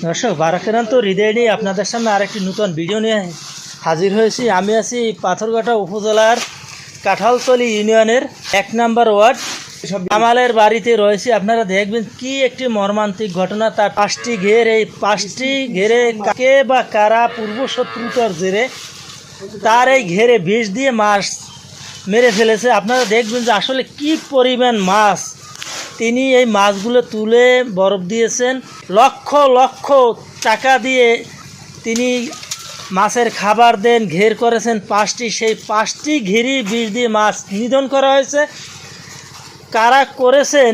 দর্শক বারাকেরান্ত হৃদয় নিয়ে আপনাদের সামনে আরেকটি নতুন ভিডিও নিয়ে হাজির হয়েছি। আমি আছি পাথরঘাটা উপজেলার কাঁঠালতলী ইউনিয়নের ১ নম্বর ওয়ার্ড জামালের বাড়িতে রয়েছি। আপনারা দেখবেন কি একটি মর্মান্তিক ঘটনা। তার ৫টি ঘের, এই ৫টি ঘেরে কাকে বা কারা পূর্বশত্রুতার জেরে তার এই ঘেরে বিষ দিয়ে মাছ মেরে ফেলেছে। আপনারা দেখবেন যে আসলে কি পরিমাণ মাছ তিনি এই মাছগুলো তুলে বরফ দিয়েছেন। লক্ষ লক্ষ টাকা দিয়ে তিনি মাছের খাবার দেন, ঘের করেছেন ৫টি। সেই ৫টি ঘেরই বিষ দিয়ে মাছ নিধন করা হয়েছে। কারা করেছেন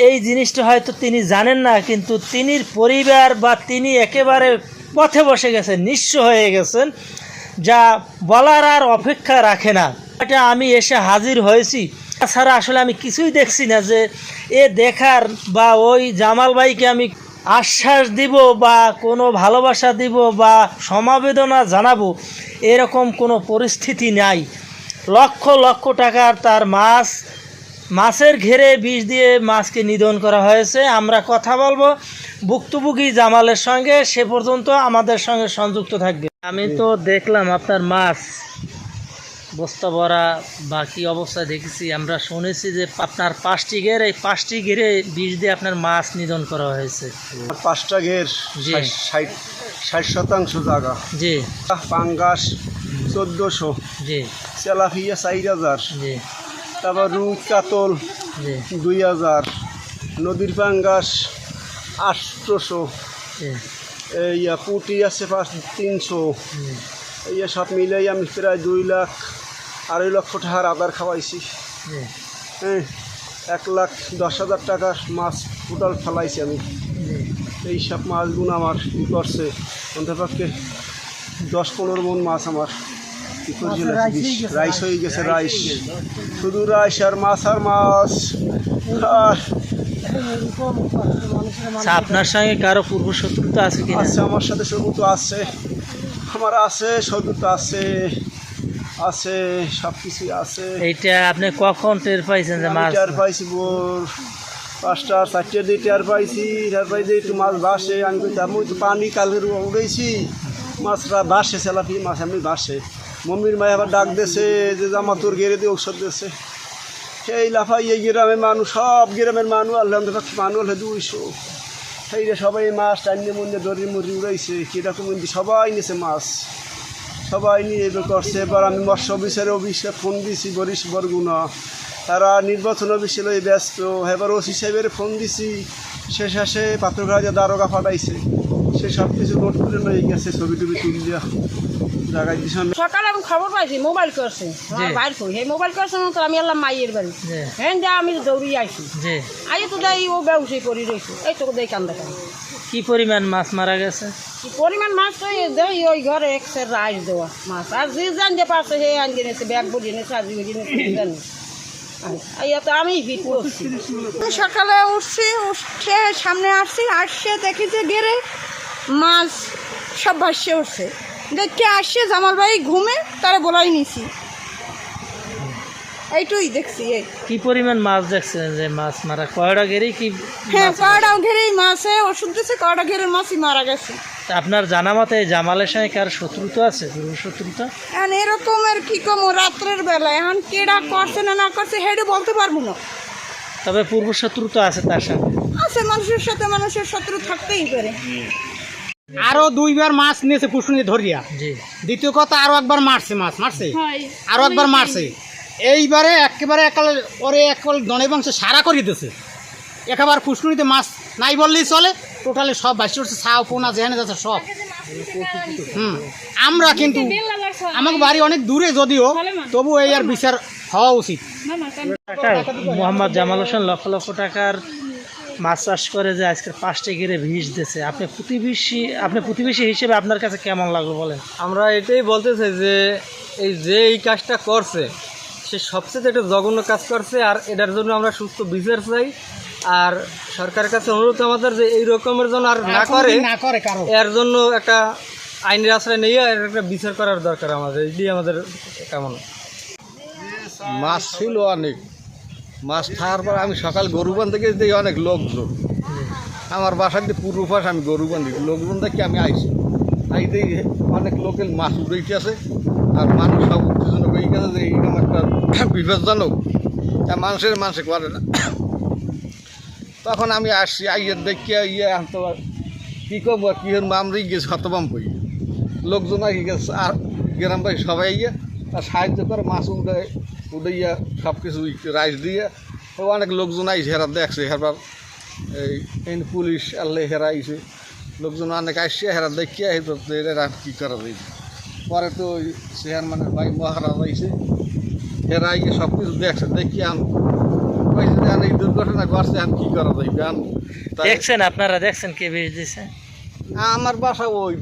এই জিনিসটা হয়তো তিনি জানেন না, কিন্তু তিনির পরিবার বা তিনি একেবারে পথে বসে গেছেন, নিঃস্ব হয়ে গেছেন, যা বলার আর অপেক্ষা রাখে না। এটা আমি এসে হাজির হয়েছি, তাছাড়া আসলে আমি কিছুই দেখছি না যে এ দেখার বা ওই জামাল ভাইকে আমি আশ্বাস দিব বা কোনো ভালোবাসা দিব বা সমবেদনা জানাবো, এরকম কোনো পরিস্থিতি নাই। লক্ষ লক্ষ টাকার তার মাছের ঘেরে বিষ দিয়ে মাছকে নিধন করা হয়েছে। আমরা কথা বলবো ভুক্তভোগী জামালের সঙ্গে, সে পর্যন্ত আমাদের সঙ্গে সংযুক্ত থাকবে। আমি তো দেখলাম আপনার মাছ বস্তা ভরা বা কী অবস্থায় দেখেছি। আমরা শুনেছি যে আপনার ৫টি ঘের, এই ৫টি ঘেরে বিষ দিয়ে আপনার মাছ নিধন করা হয়েছে। ৫টা ঘের, ৬০% জায়গা, জি, পাঙ্গাস ১৪০০, জি, তেলাপিয়া ৪০০০, জি, তারপর রুই কাতল জি, ২০০০, নদীর পাঙ্গাস ৮০০, জি, এই পুঁটি আছে ৩০০। এই সব মিলেই আমি প্রায় ২,২,৫,০০০ টাকার আদার খাওয়াইছি। জি, হ্যাঁ, ১,১০,০০০ টাকার মাছ টোটাল ফেলাইছি আমি। এই সব মাছগুলো আমার ই করছে অন্তপক্ষে ১০-১৫ মন মাছ আমার রাইস হয়ে গেছে। রাইস, শুধু রাইস আর মাছ আর মাছ। আপনার সঙ্গে কারো পূর্বশত্রুতা আছে কি? আছে, আমার সাথে শত্রুতা আছে, আমার আছে, শত্রুতা আছে, আছে, সব কিছুই আছে। এইটা আপনি কখন টের পাইছেন যে মাছ? টের পাইছি ভোর ৫টা ৪টে দিয়ে টের পাইছি। একটু মাছ বাসে, আমি তো পানি কালকে উড়েছি, মাছরা বাসে, সেলাপি মাছ এমনি বাসে। মম্মির মায় আবার ডাক দিয়েছে যে জামা তোর গেড়ে দিয়ে ঔষধ দিয়েছে। সেই লাফাই এই গ্রামের মানুষ, সব গ্রামের মানুষ, আল্লাহ মানুষ হলে ২০০। সেই সবাই মাছ টাইনে মন্দির দড়ি মুড়ি উড়াইছে, কীরকম সবাই নিয়েছে মাছ, সবাই নিয়ে এবার করছে। এবার আমি মৎস্য অফিসে ফোন দিয়েছি, বরিশ বরগুনা, তারা নির্বাচন অফিসে লই ব্যস্ত। এবার ওসি সাহেবের ফোন দিছি, শেষে পাথরঘাটা দারোগা পাঠাইছে, সে সব কিছু নোট করে লই গেছে, ছবি টবি তুলিয়া জায়গায় দিস। সকালে আমি খবর পাইছি মোবাইল করছে, বাইর করি সেই মোবাইল করছে তো আমি এলাম মাইয়ের বাড়ি। হ্যাঁ, যা আমি দৌড়ি আইছি, আই তো যাই ও ব্যবসায়ী করি রয়েছে, এই তো দেখ কান দেখা। কি পরিমাণ মাছ মারা গেছে? কি পরিমাণ মাছ তো দেয় ওই ঘরে একসের রাইস দেওয়া মাছ, আর যে জানতে পারছে সে আনতে নিয়েছে, ব্যাগ ভরিয়ে নিয়েছে, আজ জানি তো আমি ভিট করছি। সকালে উঠে সামনে আসছে দেখি যে গেরে মাছ সব ভাসছে উঠছে, দেখে আসছে জামাল ভাই ঘুমে তারা বলাই নিছি, এইটুই দেখছি। কি পরিমাণ মাছ দেখছেন যে মাছ মারা? কয়টা ঘেরেই কি? হ্যাঁ, কয়টা ঘেরেই মাছে ওষুধ দিচ্ছে, কয়টা ঘেরের মাছই মারা গেছে। আপনার জানা মতে জামালের সঙ্গে কার শত্রুতা আছে, পূর্বশত্রুতা? এখন এরকমের কি কম রাত্রের বেলায় এখন কেডা করছে না করছে হেডে বলতে পারবো না, তবে পূর্বশত্রুতা আছে তার সাথে। আছে, মানুষের সাথে মানুষের শত্রু থাকতেই পারে। আরো ২বার মাছ নিয়েছে পুষ্কুনি ধরিয়া। জি, দ্বিতীয় কথা আরো একবার মারছে, আরো একবার মারছে। এইবারে একেবারে ওরে একেবারে দনে বংশে সারা করিয়ে দিয়েছে। একেবারে পুষ্কুনিতে মাছ নাই বললেই চলে, টোটালি সব ভাসি উঠছে, ছাও পোনা যেখানে যাচ্ছে সব। আমরা কিন্তু আমাকে বাড়ি অনেক দূরে যদিও, তবু এই আর বিচার হওয়া উচিত। মোহাম্মদ জামাল হোসেন লক্ষ লক্ষ টাকার মাছ চাষ করে যে আজকে ৫টি ঘিরে বিষ দিয়েছে, আপনি প্রতিবেশী হিসেবে আপনার কাছে কেমন লাগলো বলেন? আমরা এটাই বলতে চাই যে এই কাজটা করছে সে সবচেয়ে একটা জঘন্য কাজ করছে, আর এটার জন্য আমরা সুস্থ বিচার চাই। আর সরকারের কাছে অনুরোধ আমাদের যে এই রকমের জন্য আর না করে এর জন্য একটা আইনের আশ্রয় নিয়ে এর একটা বিচার করার দরকার আমাদের, এটাই আমাদের কামনা। মাছ ছিল অনেক, মাছ খাওয়ার পর আমি সকাল গরু বান থেকে দেখি অনেক লোকজন, আমার বাসার দিয়ে পূর্ব পাশ আমি গরু বান্ধি লোকজন দেখি আমি আইছি আইতে অনেক লোকের মাছ উড়াইতে আছে আর মানুষ সব উত্তেজনক হয়ে গেছে যে এইরকম একটা বিপজ্জনক মানুষে করে না। তখন আমি আসছি আইয়ের দেখিয়া আনতে কী করবো আর কী আমরাই গেছি হতবাম কই লোকজন আর গেছে আর গ্রাম ভাই সবাই ইয়ে আর সাহায্য করে মাছ উড়াইয়া সব কিছু রাইস দিয়ে অনেক লোকজন আইসে হেরা দেখছে হেরবার এই পুলিশ আল্লে হেরা আইসে লোকজন অনেক আসছে হেরা দেখিয়া এরা কী করা যায় পরে তো ওই চেয়ারম্যানের ভাই মহারাজ আইসে হেরা আইয়ে সব কিছু দেখছে দেখিয়ে এই দুর্ঘটনা ঘটছে কী করা যায় দেখছেন আপনারা দেখছেন কে বিষ দিছে? আমার বাসা ওই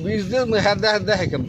বীজ দিয়ে হ্যাঁ দেখে কেন